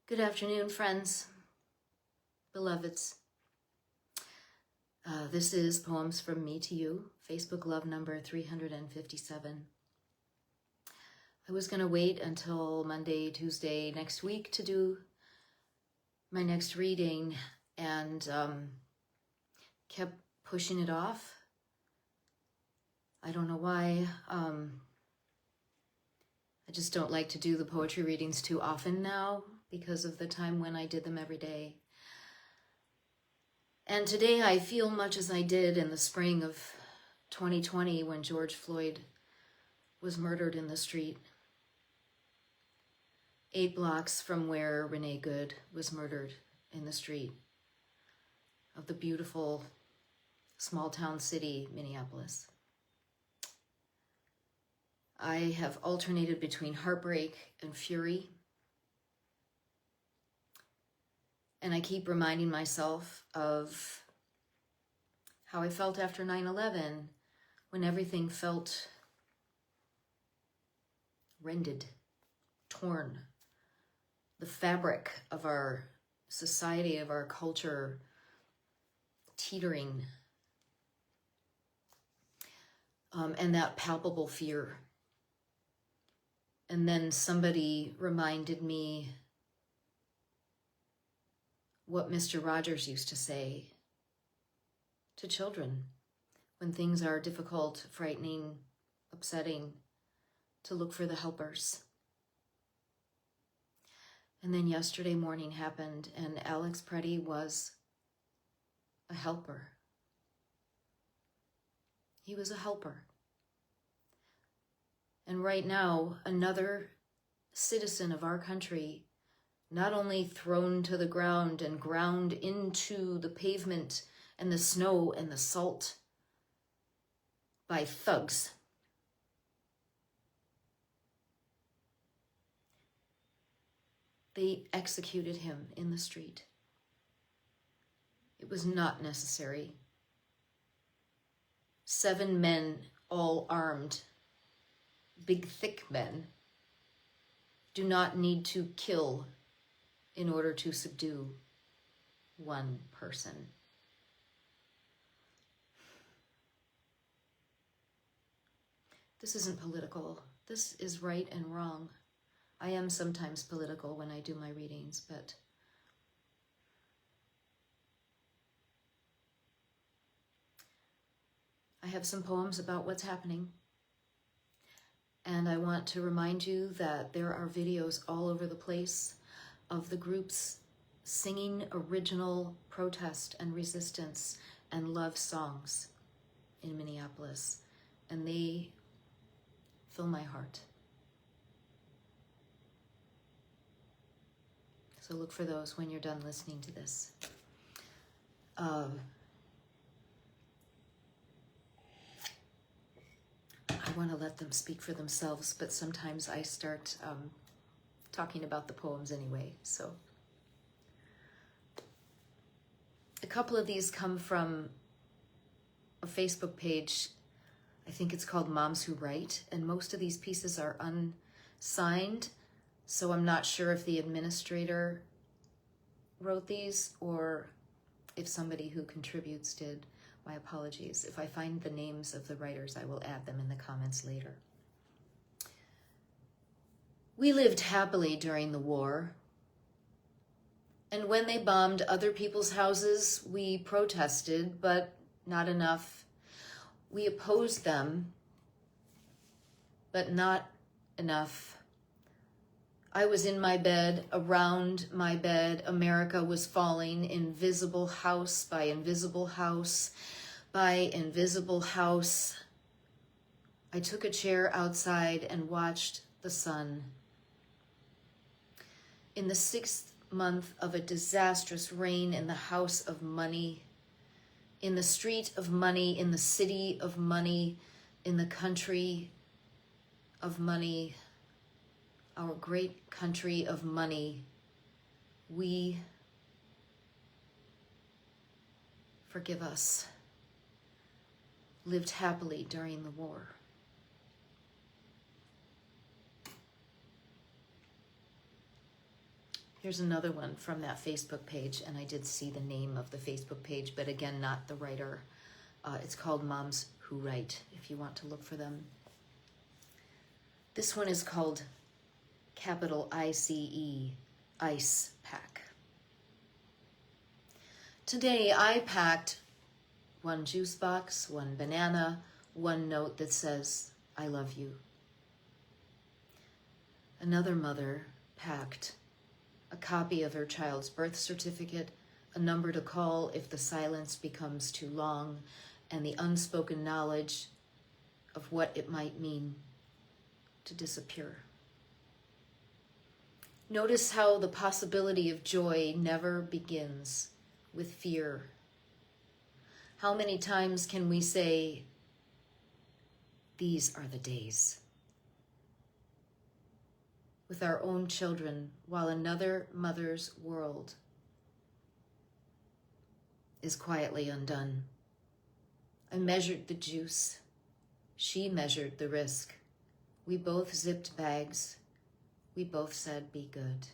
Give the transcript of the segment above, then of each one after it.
Good afternoon, friends, beloveds. This is Poems from Me to You, Facebook Love number 357. I was going to wait until Monday, Tuesday next week to do my next reading and kept pushing it off. I don't know why. I just don't like to do the poetry readings too often now because of the time when I did them every day. And today I feel much as I did in the spring of 2020 when George Floyd was murdered in the street, 8 blocks from where Renee Good was murdered in the street of the beautiful small town city, Minneapolis. I have alternated between heartbreak and fury. And I keep reminding myself of how I felt after 9/11 when everything felt rended, torn. The fabric of our society, of our culture, teetering. And that palpable fear. And then somebody reminded me what Mr. Rogers used to say to children when things are difficult, frightening, upsetting, to look for the helpers. And then yesterday morning happened, and Alex Pretti was a helper. He was a helper. And right now, another citizen of our country not only thrown to the ground and ground into the pavement and the snow and the salt by thugs. They executed him in the street. It was not necessary. 7 men, all armed, big, thick men, do not need to kill in order to subdue one person. This isn't political. This is right and wrong. I am sometimes political when I do my readings, but I have some poems about what's happening. And I want to remind you that there are videos all over the place of the groups singing original protest and resistance and love songs in Minneapolis. And they fill my heart. So look for those when you're done listening to this. I want to let them speak for themselves, but sometimes I start talking about the poems anyway. So a couple of these come from a Facebook page. I think it's called Moms Who Write, and most of these pieces are unsigned, so I'm not sure if the administrator wrote these or if somebody who contributes did. My apologies. If I find the names of the writers, I will add them in the comments later. We lived happily during the war. And when they bombed other people's houses, we protested, but not enough. We opposed them, but not enough. I was in my bed, around my bed. America was falling, invisible house by invisible house by invisible house. I took a chair outside and watched the sun. In the 6th month of a disastrous reign in the house of money, in the street of money, in the city of money, in the country of money, our great country of money, we, forgive us, lived happily during the war. Here's another one from that Facebook page, and I did see the name of the Facebook page, but again, not the writer. It's called Moms Who Write, if you want to look for them. This one is called capital ICE, Ice Pack. Today I packed one juice box, one banana, one note that says, I love you. Another mother packed a copy of her child's birth certificate, a number to call if the silence becomes too long, and the unspoken knowledge of what it might mean to disappear. Notice how the possibility of joy never begins with fear. How many times can we say, these are the days? With our own children, while another mother's world is quietly undone. I measured the juice. She measured the risk. We both zipped bags. We both said, be good.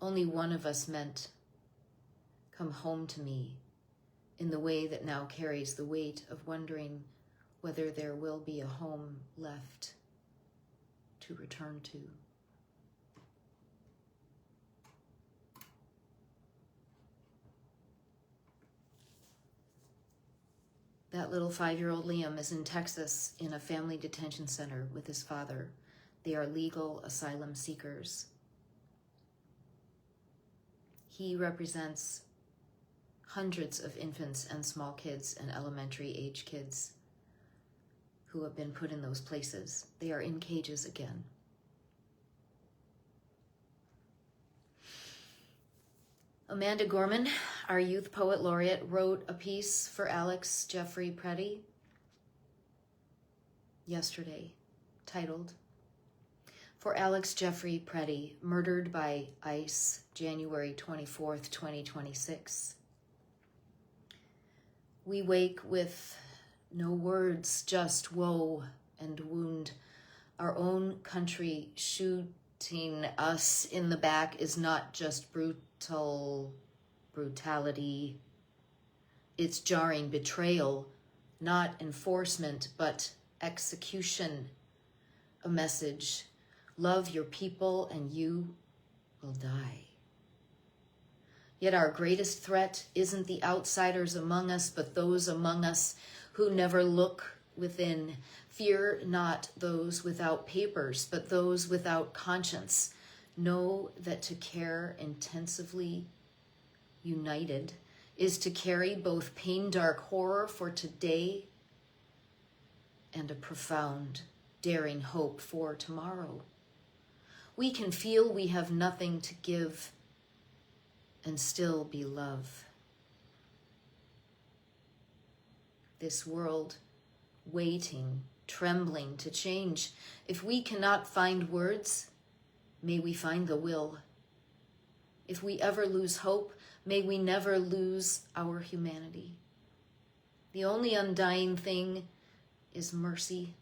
Only one of us meant, come home to me, in the way that now carries the weight of wondering whether there will be a home left to return to. That little 5-year-old Liam is in Texas in a family detention center with his father. They are legal asylum seekers. He represents hundreds of infants and small kids and elementary age kids who have been put in those places. They are in cages again. Amanda Gorman, our youth poet laureate, wrote a piece for Alex Jeffrey Pretti yesterday titled, For Alex Jeffrey Pretti, Murdered by ICE, January 24th, 2026. We wake with no words, just woe and wound. Our own country shooting us in the back is not just brutality. It's jarring betrayal, not enforcement, but execution. A message, love your people and you will die. Yet our greatest threat isn't the outsiders among us, but those among us who never look within. Fear not those without papers, but those without conscience. Know that to care intensively united is to carry both pain, dark horror for today and a profound, daring hope for tomorrow. We can feel we have nothing to give and still be love. This world waiting, trembling to change. If we cannot find words, may we find the will. If we ever lose hope, may we never lose our humanity. The only undying thing is mercy,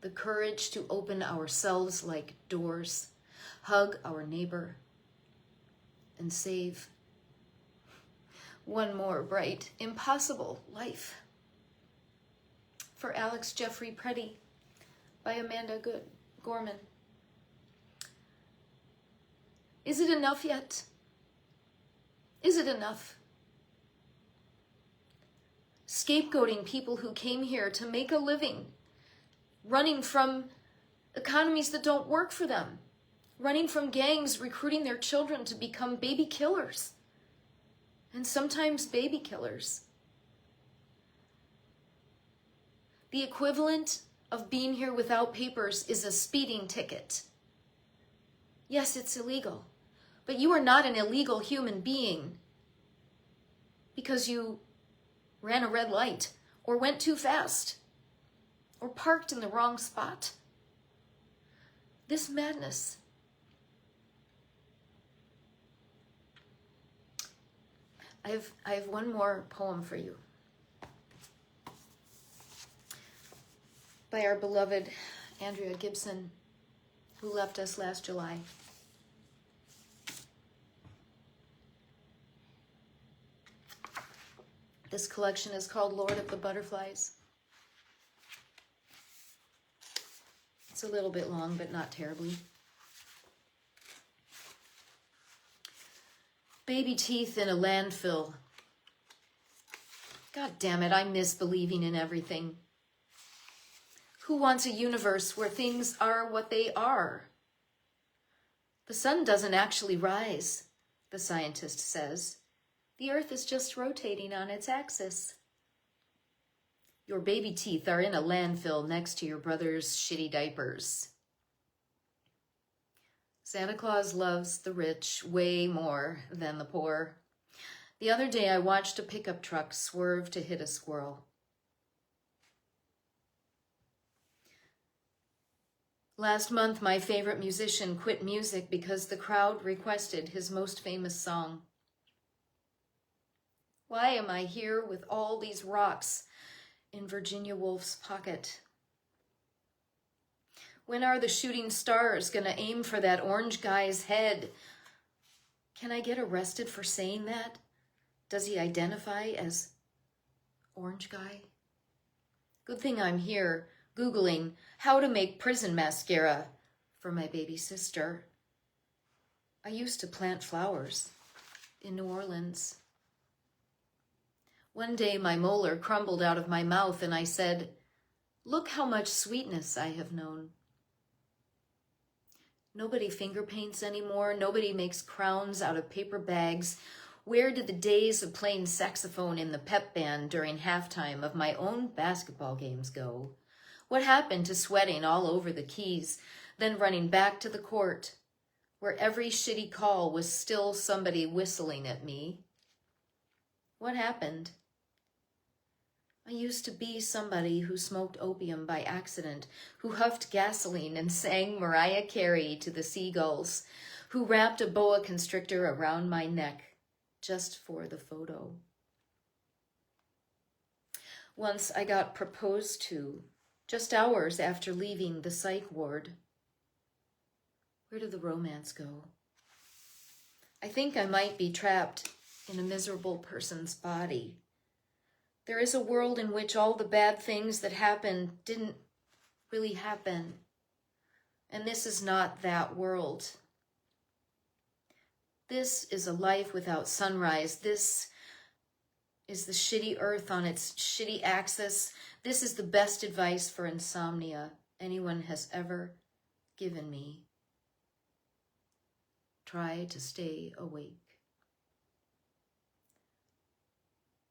the courage to open ourselves like doors, hug our neighbor, and save one more bright, impossible life. For Alex Jeffrey Pretti by Amanda Gorman. Is it enough yet? Is it enough? Scapegoating people who came here to make a living, running from economies that don't work for them, running from gangs recruiting their children to become baby killers, and sometimes baby killers. The equivalent of being here without papers is a speeding ticket. Yes, it's illegal, but you are not an illegal human being because you ran a red light or went too fast or parked in the wrong spot. This madness. I have one more poem for you. By our beloved Andrea Gibson, who left us last July. This collection is called Lord of the Butterflies. It's a little bit long, but not terribly. Baby teeth in a landfill. God damn it, I miss believing in everything. Who wants a universe where things are what they are? The sun doesn't actually rise, the scientist says. The earth is just rotating on its axis. Your baby teeth are in a landfill next to your brother's shitty diapers. Santa Claus loves the rich way more than the poor. The other day I watched a pickup truck swerve to hit a squirrel. Last month, my favorite musician quit music because the crowd requested his most famous song. Why am I here with all these rocks in Virginia Woolf's pocket? When are the shooting stars gonna aim for that orange guy's head? Can I get arrested for saying that? Does he identify as orange guy? Good thing I'm here, Googling how to make prison mascara for my baby sister. I used to plant flowers in New Orleans. One day my molar crumbled out of my mouth and I said, "Look how much sweetness I have known." Nobody finger paints anymore. Nobody makes crowns out of paper bags. Where did the days of playing saxophone in the pep band during halftime of my own basketball games go? What happened to sweating all over the keys, then running back to the court, where every shitty call was still somebody whistling at me? What happened? I used to be somebody who smoked opium by accident, who huffed gasoline and sang Mariah Carey to the seagulls, who wrapped a boa constrictor around my neck just for the photo. Once I got proposed to, just hours after leaving the psych ward. Where did the romance go? I think I might be trapped in a miserable person's body. There is a world in which all the bad things that happened didn't really happen. And this is not that world. This is a life without sunrise. This is the shitty earth on its shitty axis. This is the best advice for insomnia anyone has ever given me. Try to stay awake.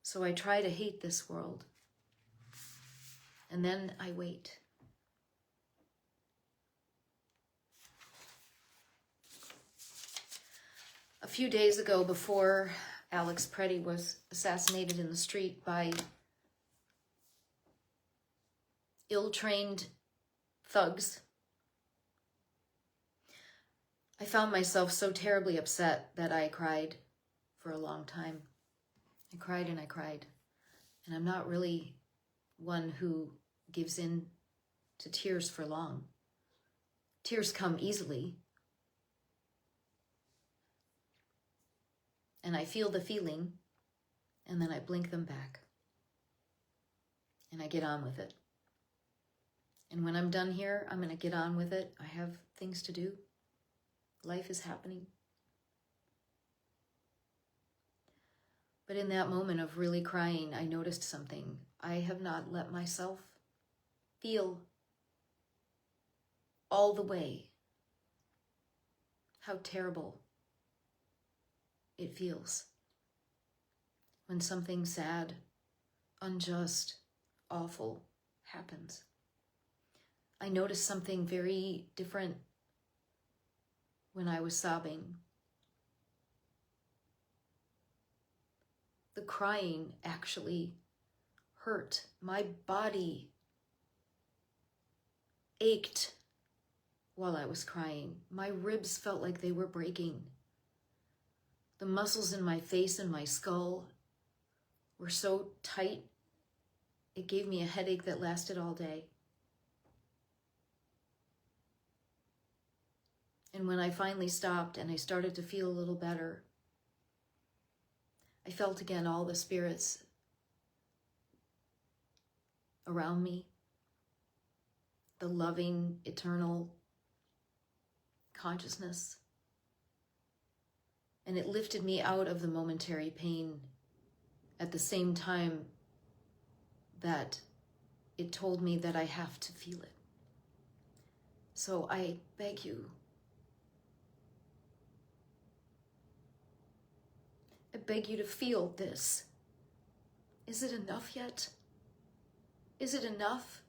So I try to hate this world. And then I wait. A few days ago, before Alex Pretti was assassinated in the street by ill-trained thugs, I found myself so terribly upset that I cried for a long time. I cried and I cried. And I'm not really one who gives in to tears for long. Tears come easily. And I feel the feeling, and then I blink them back. And I get on with it. And when I'm done here, I'm going to get on with it. I have things to do. Life is happening. But in that moment of really crying, I noticed something. I have not let myself feel all the way how terrible it feels when something sad, unjust, awful happens. I noticed something very different when I was sobbing. The crying actually hurt. My body ached while I was crying. My ribs felt like they were breaking. The muscles in my face and my skull were so tight, it gave me a headache that lasted all day. And when I finally stopped and I started to feel a little better, I felt again all the spirits around me, the loving, eternal consciousness. And it lifted me out of the momentary pain at the same time that it told me that I have to feel it. So I beg you, to feel this. Is it enough yet? Is it enough?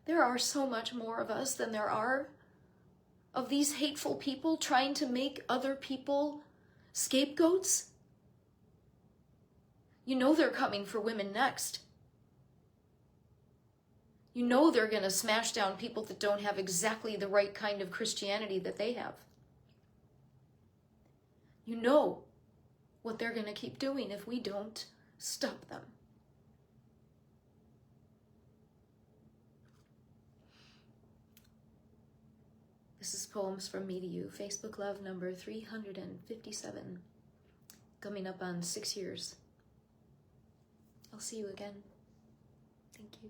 There are so much more of us than there are of these hateful people trying to make other people scapegoats. You know they're coming for women next. You know they're going to smash down people that don't have exactly the right kind of Christianity that they have. You know what they're going to keep doing if we don't stop them. This is Poems from Me to You, Facebook Love number 357, coming up on 6 years. I'll see you again. Thank you.